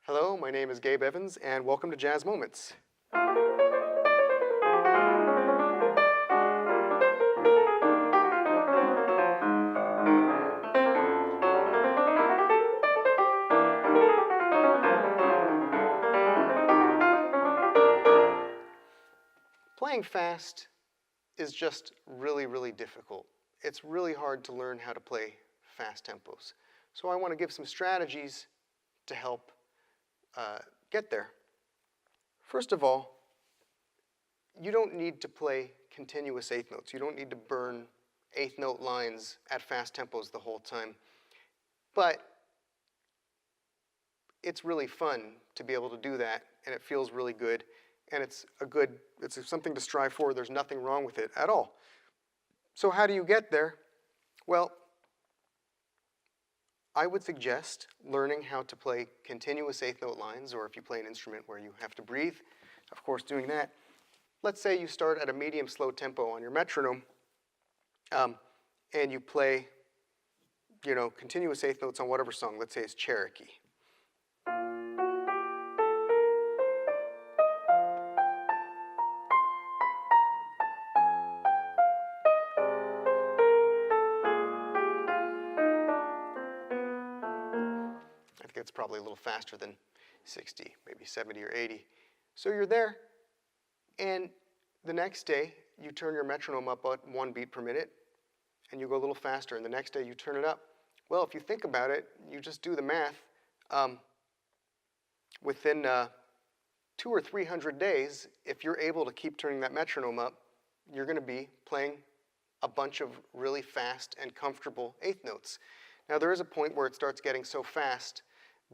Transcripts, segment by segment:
Hello, my name is Gabe Evens, and welcome to Jazz Moments. Playing fast is just really, really difficult. It's really hard to learn how to play fast tempos. So I want to give some strategies to help get there. First of all, you don't need to play continuous eighth notes. You don't need to burn eighth note lines at fast tempos the whole time. But it's really fun to be able to do that, and it feels really good, and it's something to strive for. There's nothing wrong with it at all. So how do you get there? Well, I would suggest learning how to play continuous eighth note lines, or if you play an instrument where you have to breathe, of course doing that. Let's say you start at a medium slow tempo on your metronome, and you play, continuous eighth notes on whatever song. Let's say it's Cherokee. It's probably a little faster than 60, maybe 70 or 80. So you're there, and the next day you turn your metronome up at 1 beat per minute, and you go a little faster, and the next day you turn it up. Well, if you think about it, you just do the math. Within 200 or 300 days, if you're able to keep turning that metronome up, you're going to be playing a bunch of really fast and comfortable eighth notes. Now, there is a point where it starts getting so fast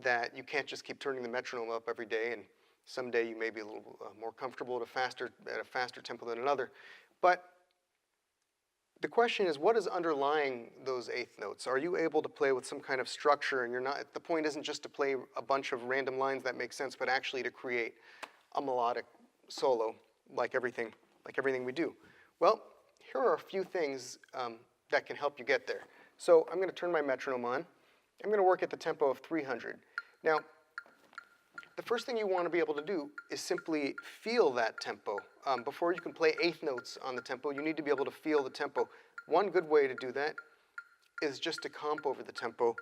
that you can't just keep turning the metronome up every day, and someday you may be a little more comfortable at a faster tempo than another. But the question is, what is underlying those eighth notes? Are you able to play with some kind of structure, and the point isn't just to play a bunch of random lines that make sense, but actually to create a melodic solo like everything we do? Well, here are a few things that can help you get there. So I'm going to turn my metronome on. I'm going to work at the tempo of 300. Now, the first thing you want to be able to do is simply feel that tempo. Before you can play eighth notes on the tempo, you need to be able to feel the tempo. One good way to do that is just to comp over the tempo,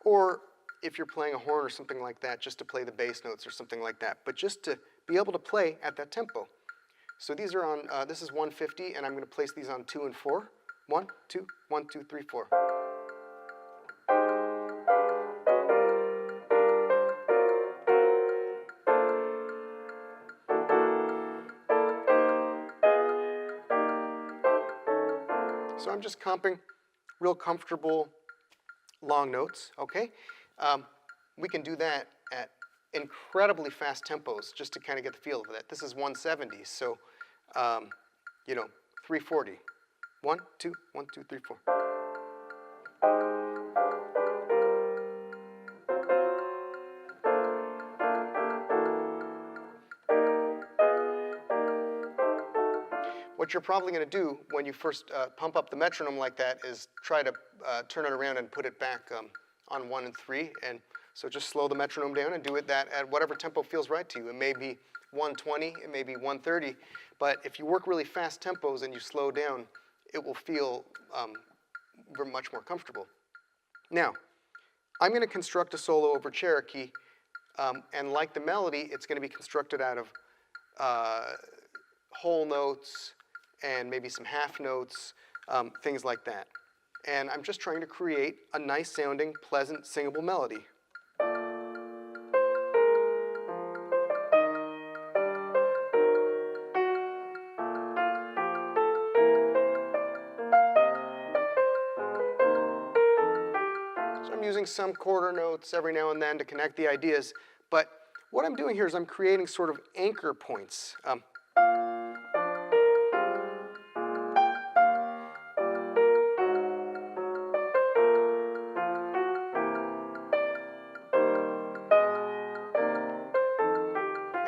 or if you're playing a horn or something like that, just to play the bass notes or something like that, but just to be able to play at that tempo. So these are on, this is 150, and I'm going to place these on 2 and 4. 1, 2, 1, 2, 3, 4. So I'm just comping real comfortable long notes, okay? We can do that at incredibly fast tempos just to kind of get the feel of that. This is 170, so, 340. 1, 2, 1, 2, 3, 4. What you're probably going to do when you first pump up the metronome like that is try to turn it around and put it back on 1 and 3. And so just slow the metronome down and do it at whatever tempo feels right to you. It may be 120, it may be 130. But if you work really fast tempos and you slow down, it will feel much more comfortable. Now, I'm going to construct a solo over Cherokee, and like the melody, it's going to be constructed out of whole notes and maybe some half notes, things like that. And I'm just trying to create a nice sounding, pleasant, singable melody. So I'm using some quarter notes every now and then to connect the ideas, but what I'm doing here is I'm creating sort of anchor points.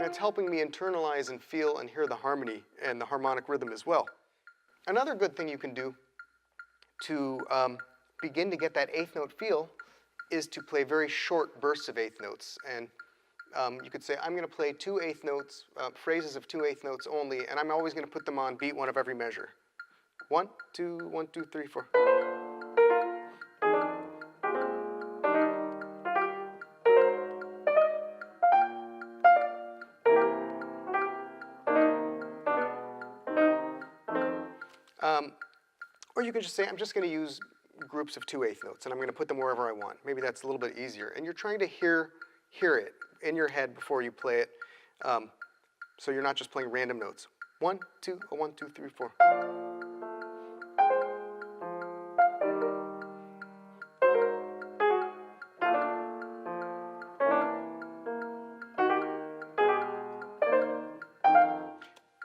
It's helping me internalize and feel and hear the harmony and the harmonic rhythm as well. Another good thing you can do to begin to get that eighth note feel is to play very short bursts of eighth notes. And you could say, I'm going to play 2 eighth notes, phrases of 2 eighth notes only, and I'm always going to put them on beat 1 of every measure. 1, 2, 1, 2, 3, 4. Or you can just say, I'm just going to use groups of 2 eighth notes, and I'm going to put them wherever I want. Maybe that's a little bit easier. And you're trying to hear it in your head before you play it, so you're not just playing random notes. 1, 2, 1, 2, 3, 4.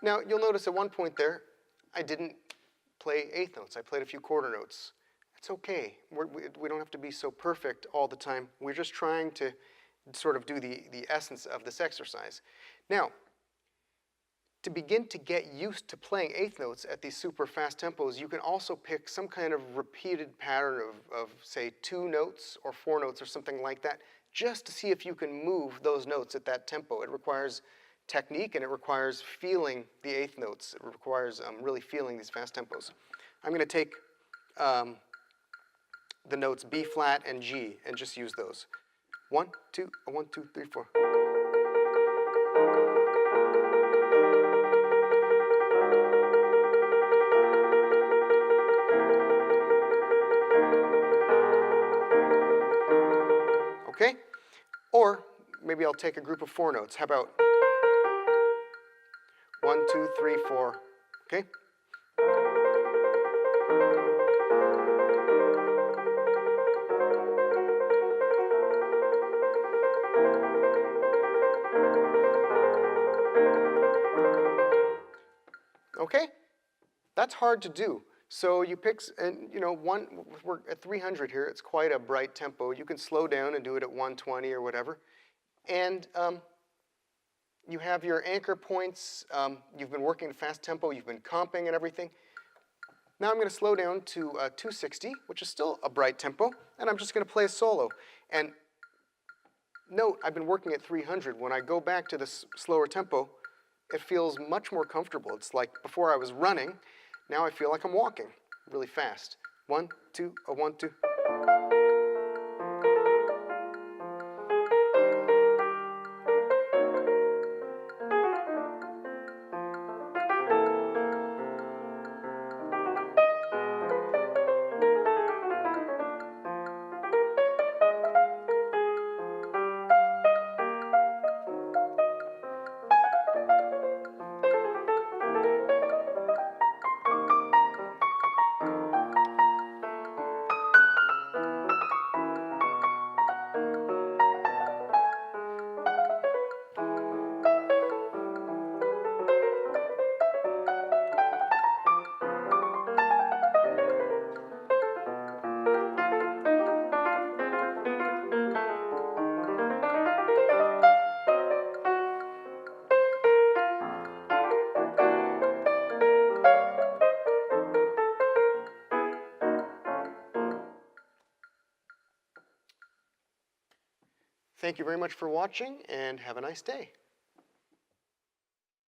Now, you'll notice at one point there, I didn't play eighth notes. I played a few quarter notes. It's okay. We don't have to be so perfect all the time. We're just trying to sort of do the essence of this exercise. Now, to begin to get used to playing eighth notes at these super fast tempos, you can also pick some kind of repeated pattern of say, 2 notes or 4 notes or something like that, just to see if you can move those notes at that tempo. It requires technique, and it requires feeling the eighth notes. It requires really feeling these fast tempos. I'm going to take the notes B flat and G and just use those. 1, 2, 1, 2, 3, 4. Okay? Or maybe I'll take a group of 4 notes. How about 1, 2, 3, 4, okay? Okay? That's hard to do. So you pick, and you know, we're at 300 here. It's quite a bright tempo. You can slow down and do it at 120 or whatever. And you have your anchor points. You've been working at fast tempo. You've been comping and everything. Now I'm going to slow down to 260, which is still a bright tempo, and I'm just going to play a solo. And note, I've been working at 300. When I go back to this slower tempo, it feels much more comfortable. It's like before I was running. Now I feel like I'm walking really fast. 1, 2, 1, 2. Thank you very much for watching, and have a nice day.